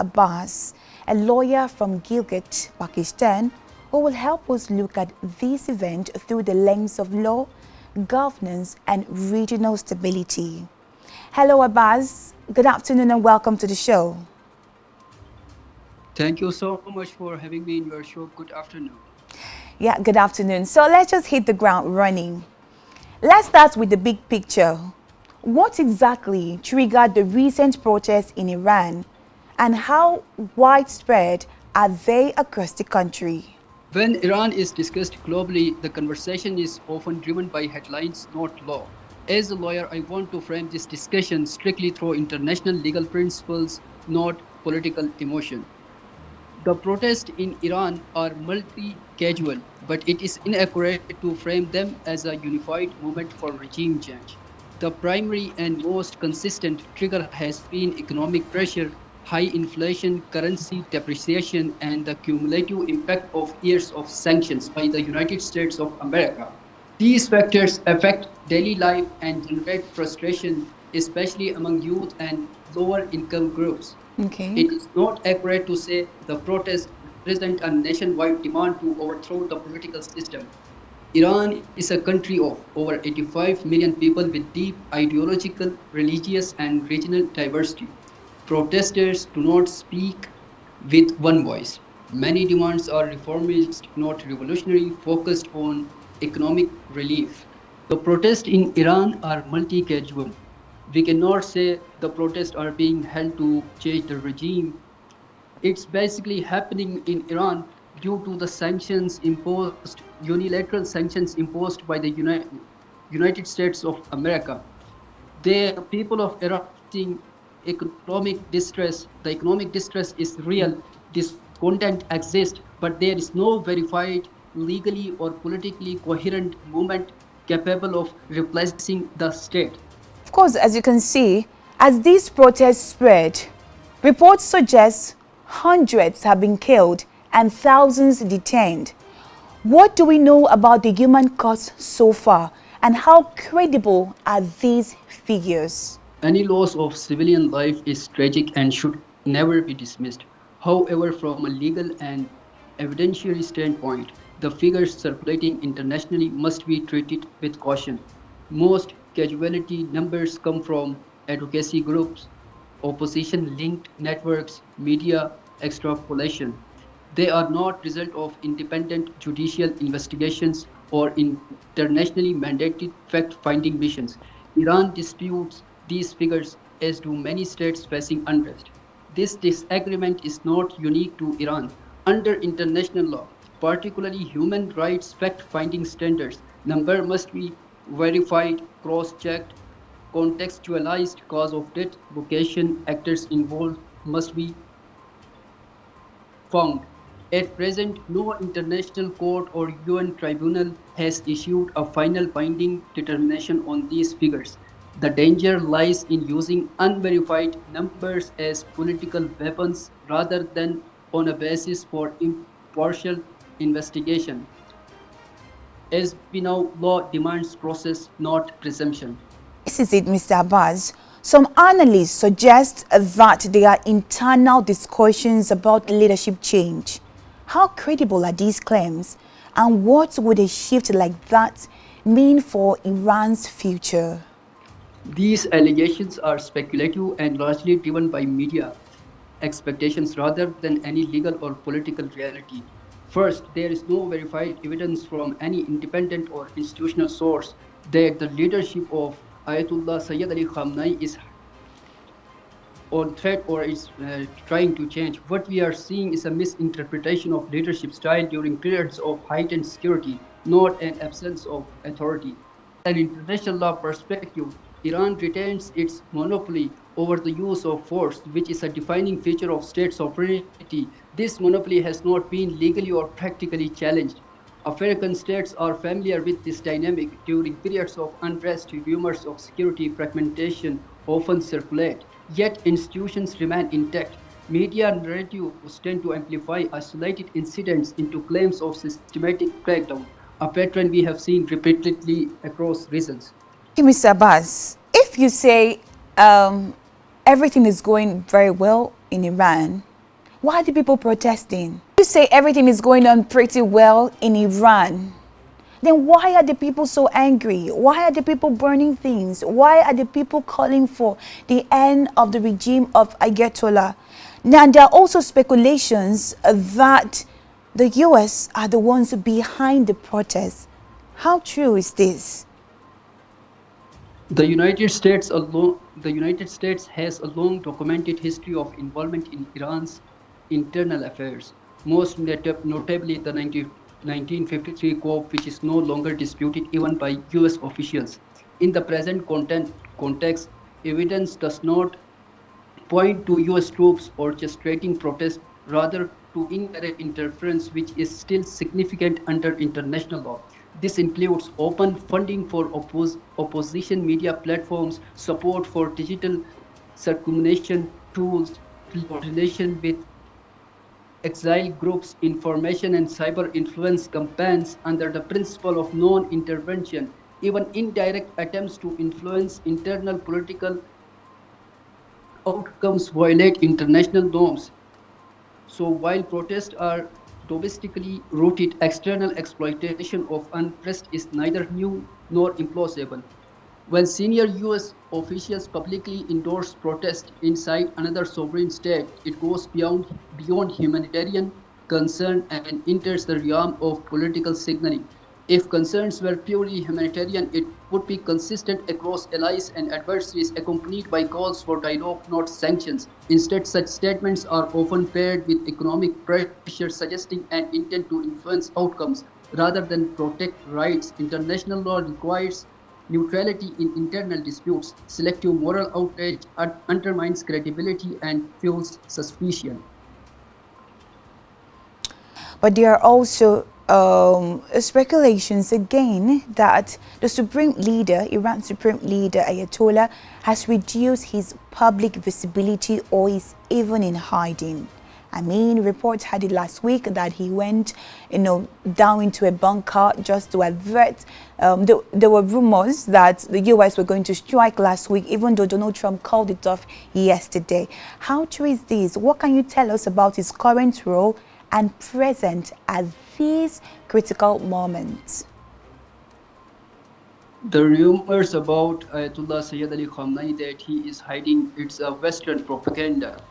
Abbas, a lawyer from Gilgit, Pakistan, who will help us look at this event through the lens of law, governance, and regional stability. Hello, Abbas. Good afternoon and welcome to the show. Thank you so much for having me in your show. Good afternoon. Yeah, good afternoon. So let's just hit the ground running. Let's start with the big picture. What exactly triggered the recent protests in Iran, and how widespread are they across the country? When Iran is discussed globally, the conversation is often driven by headlines, not law. As a lawyer, I want to frame this discussion strictly through international legal principles, not political emotion. The protests in Iran are multi-casual, but it is inaccurate to frame them as a unified movement for regime change. The primary and most consistent trigger has been economic pressure, high inflation, currency depreciation, and the cumulative impact of years of sanctions by the United States of America. These factors affect daily life and generate frustration, especially among youth and lower income groups. Okay. It is not accurate to say the protests represent a nationwide demand to overthrow the political system. Iran is a country of over 85 million people with deep ideological, religious, and regional diversity. Protesters do not speak with one voice. Many demands are reformist, not revolutionary, focused on economic relief. The protests in Iran are multi-casual. We cannot say the protests are being held to change the regime. It's basically happening in Iran due to the unilateral sanctions imposed by the United States of America. The people of Iran are facing economic distress. The economic distress is real. This content exists, but there is no verified, legally or politically coherent movement capable of replacing the state. Of course, as you can see, as these protests spread, reports suggest hundreds have been killed and thousands detained. What do we know about the human cost so far, and how credible are these figures? Any loss of civilian life is tragic and should never be dismissed. However, from a legal and evidentiary standpoint, the figures circulating internationally must be treated with caution. Most casualty numbers come from advocacy groups, opposition linked networks, media extrapolation. They are not result of independent judicial investigations or internationally mandated fact-finding missions. Iran disputes these figures, as do many states facing unrest. This disagreement is not unique to Iran. Under international law, particularly human rights fact-finding standards, number must be verified, cross-checked, contextualized, cause of death, location, actors involved must be found. At present, no international court or UN tribunal has issued a final binding determination on these figures. The danger lies in using unverified numbers as political weapons rather than on a basis for impartial investigation. As we know, law demands process, not presumption. This is it, Mr. Abbas. Some analysts suggest that there are internal discussions about leadership change. How credible are these claims, and what would a shift like that mean for Iran's future? These allegations are speculative and largely driven by media expectations rather than any legal or political reality. First, there is no verified evidence from any independent or institutional source that the leadership of Ayatollah Sayyid Ali Khamenei is on threat or is trying to change. What we are seeing is a misinterpretation of leadership style during periods of heightened security, not an absence of authority. An international law perspective, Iran retains its monopoly over the use of force, which is a defining feature of state sovereignty. This monopoly has not been legally or practically challenged. African states are familiar with this dynamic. During periods of unrest, rumors of security fragmentation often circulate, yet institutions remain intact. Media narratives tend to amplify isolated incidents into claims of systematic crackdown, a pattern we have seen repeatedly across regions. Mr. Abbas, if you say everything is going very well in Iran, Why are the people protesting? You say everything is going on pretty well in Iran. Then why are the people so angry? Why are the people burning things? Why are the people calling for the end of the regime of Ayatollah? Now, there are also speculations that the US are the ones behind the protests. How true is this? The United States has a long documented history of involvement in Iran's internal affairs, most notably the 1953 coup, which is no longer disputed even by US officials. In the present context, evidence does not point to US troops orchestrating protests, rather to indirect interference, which is still significant under international law. This includes open funding for opposition media platforms, support for digital circumvention tools, coordination with exile groups, information and cyber influence campaigns under the principle of non intervention, even indirect attempts to influence internal political outcomes violate international norms. So while protests are domestically rooted, external exploitation of unrest is neither new nor implausible. When senior US officials publicly endorse protest inside another sovereign state, it goes beyond humanitarian concern and enters the realm of political signaling. If concerns were purely humanitarian, it would be consistent across allies and adversaries, accompanied by calls for dialogue, not sanctions. Instead, such statements are often paired with economic pressure, suggesting an intent to influence outcomes rather than protect rights. International law requires neutrality in internal disputes. Selective moral outrage undermines credibility and fuels suspicion. But there are also speculations again that the supreme leader, Iran's supreme leader, Ayatollah, has reduced his public visibility or is even in hiding. I mean, reports had it last week that he went, down into a bunker just to avert. There were rumors that the US were going to strike last week, even though Donald Trump called it off yesterday. How true is this? What can you tell us about his current role and present at these critical moments? The rumors about Ayatollah Sayyid Ali Khamenei that he is hiding, it's a Western propaganda.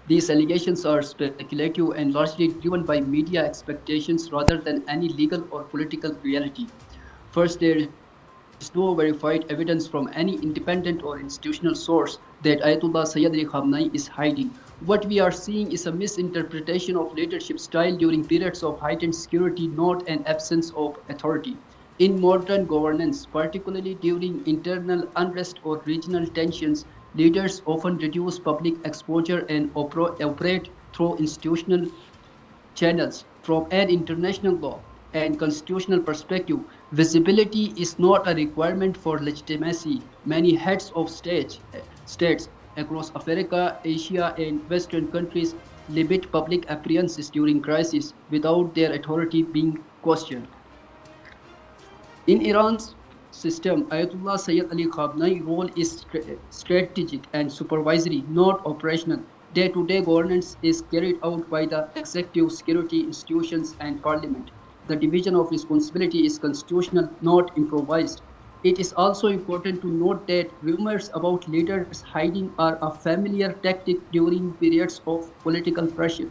These allegations are speculative and largely driven by media expectations rather than any legal or political reality. First, there is no verified evidence from any independent or institutional source that Ayatollah Sayyid Ali Khamenei is hiding. What we are seeing is a misinterpretation of leadership style during periods of heightened security, not an absence of authority. In modern governance, particularly during internal unrest or regional tensions, leaders often reduce public exposure and operate through institutional channels. From an international law and constitutional perspective, visibility is not a requirement for legitimacy. Many heads of states across Africa, Asia, and Western countries limit public appearances during crises without their authority being questioned. In Iran's system, Ayatollah Sayyid Ali Khamenei's role is strategic and supervisory, not operational. Day-to-day governance is carried out by the executive, security institutions, and parliament. The division of responsibility is constitutional, not improvised. It is also important to note that rumors about leaders hiding are a familiar tactic during periods of political pressure.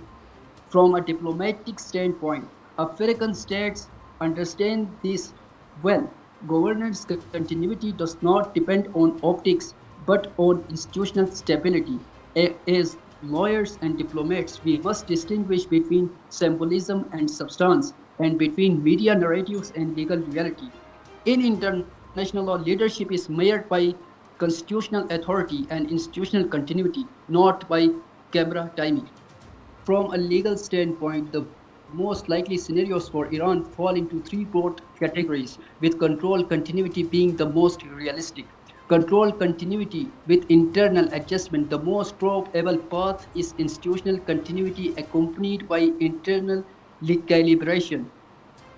From a diplomatic standpoint, African states understand this well. Governance continuity does not depend on optics but on institutional stability. As lawyers and diplomats, we must distinguish between symbolism and substance, and between media narratives and legal reality. In international law, leadership is measured by constitutional authority and institutional continuity, not by camera timing. From a legal standpoint, the most likely scenarios for Iran fall into three broad categories, with control continuity being the most realistic. Control continuity with internal adjustment. The most probable path is institutional continuity accompanied by internal recalibration.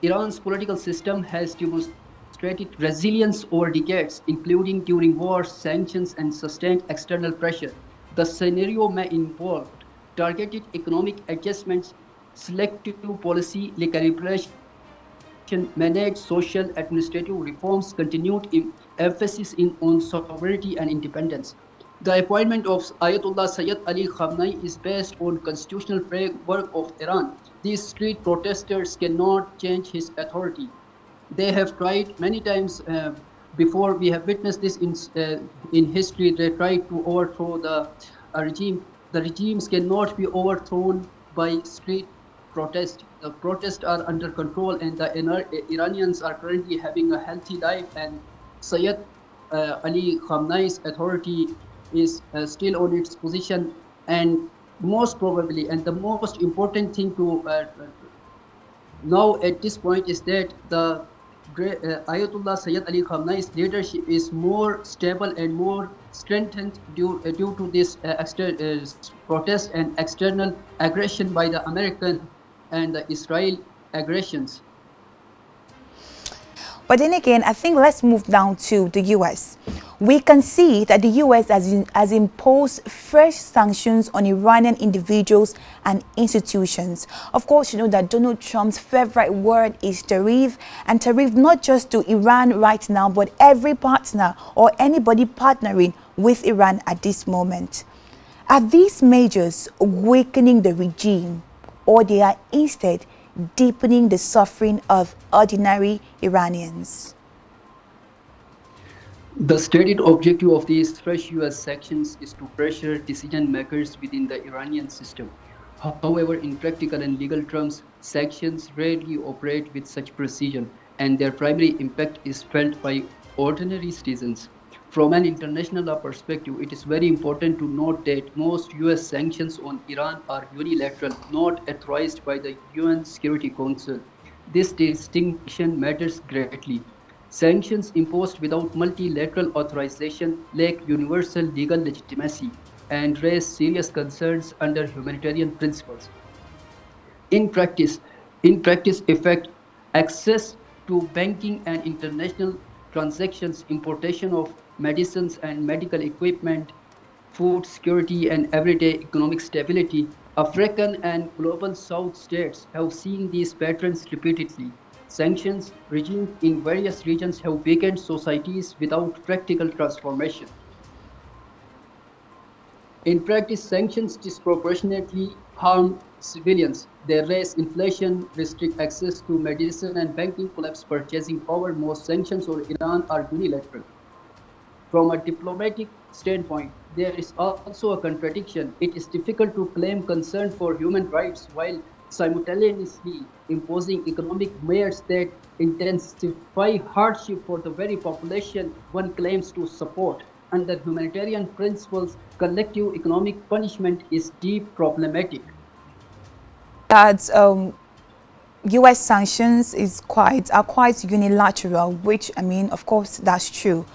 Iran's political system has demonstrated resilience over decades, including during wars, sanctions, and sustained external pressure. The scenario may involve targeted economic adjustments, selective policy recalibration, managed social administrative reforms, continued emphasis on sovereignty and independence. The appointment of Ayatollah Sayyid Ali Khamenei is based on constitutional framework of Iran. These street protesters cannot change his authority. They have tried many times before. We have witnessed this in history. They tried to overthrow the regime. The regimes cannot be overthrown by street protest. The protests are under control, and the Iranians are currently having a healthy life. And Sayyid Ali Khamenei's authority is still on its position, and most probably, and the most important thing to now at this point is that the Ayatollah Sayyid Ali Khamenei's leadership is more stable and more strengthened due to this protest and external aggression by the American and the Israel aggressions. But then again, I think let's move down to the US. We can see that the US has imposed fresh sanctions on Iranian individuals and institutions. Of course, you know that Donald Trump's favorite word is tariff, and tariff not just to Iran right now, but every partner or anybody partnering with Iran at this moment. Are these measures weakening the regime, or they are instead deepening the suffering of ordinary Iranians? The stated objective of these fresh US sanctions is to pressure decision makers within the Iranian system. However, in practical and legal terms, sanctions rarely operate with such precision, and their primary impact is felt by ordinary citizens. From an international law perspective, it is very important to note that most US sanctions on Iran are unilateral, not authorized by the UN Security Council. This distinction matters greatly. Sanctions imposed without multilateral authorization lack universal legal legitimacy and raise serious concerns under humanitarian principles. In practice, affect access to banking and international transactions, importation of medicines and medical equipment, food security, and everyday economic stability. African and global South states have seen these patterns repeatedly. Sanctions regimes in various regions have weakened societies without practical transformation. In practice, sanctions disproportionately harm civilians. They raise inflation, restrict access to medicine and banking, collapse purchasing power. Most sanctions on Iran are unilateral. From a diplomatic standpoint, there is also a contradiction. It is difficult to claim concern for human rights while simultaneously imposing economic measures that intensify hardship for the very population one claims to support. Under humanitarian principles, collective economic punishment is deep problematic. That US sanctions are quite unilateral, which, I mean, of course, that's true.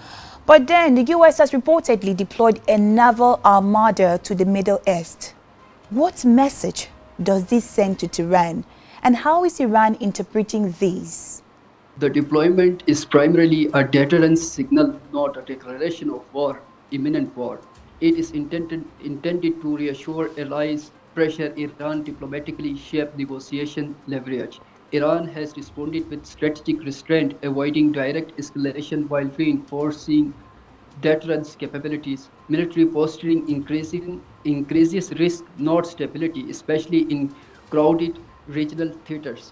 But then the US has reportedly deployed a naval armada to the Middle East. What message does this send to Tehran? And how is Iran interpreting these? The deployment is primarily a deterrence signal, not a declaration of war, imminent war. It is intended to reassure allies, pressure Iran diplomatically, shape negotiation leverage. Iran has responded with strategic restraint, avoiding direct escalation while reinforcing deterrence capabilities. Military posturing increases risk, not stability, especially in crowded regional theaters.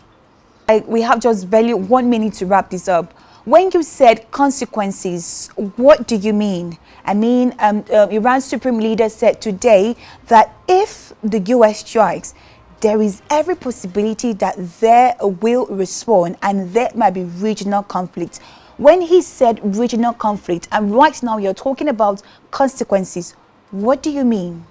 We have just barely 1 minute to wrap this up. When you said consequences, what do you mean? I mean, Iran's supreme leader said today that if the US strikes, there is every possibility that they will respond and there might be regional conflict. When he said regional conflict, and right now you're talking about consequences, what do you mean?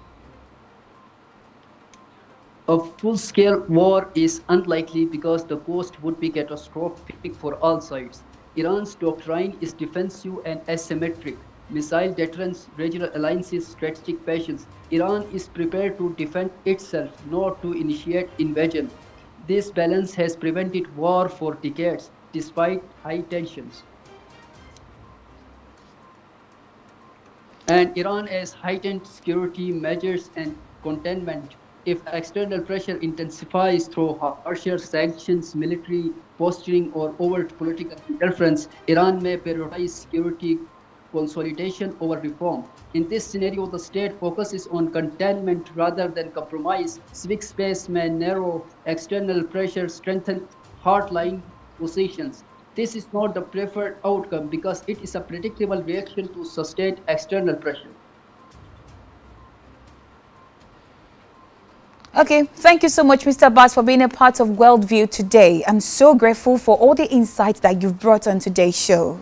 A full-scale war is unlikely because the cost would be catastrophic for all sides. Iran's doctrine is defensive and asymmetric. Missile deterrence, regional alliances, strategic patience. Iran is prepared to defend itself, not to initiate invasion. This balance has prevented war for decades, despite high tensions. And Iran has heightened security measures and containment. If external pressure intensifies through harsher sanctions, military posturing, or overt political interference, Iran may prioritize security consolidation over reform. In this scenario, the state focuses on containment rather than compromise. Civic space may narrow, external pressure strengthen hardline positions. This is not the preferred outcome because it is a predictable reaction to sustained external pressure. Okay, thank you so much, Mr. Abbas, for being a part of Worldview today. I'm so grateful for all the insights that you've brought on today's show.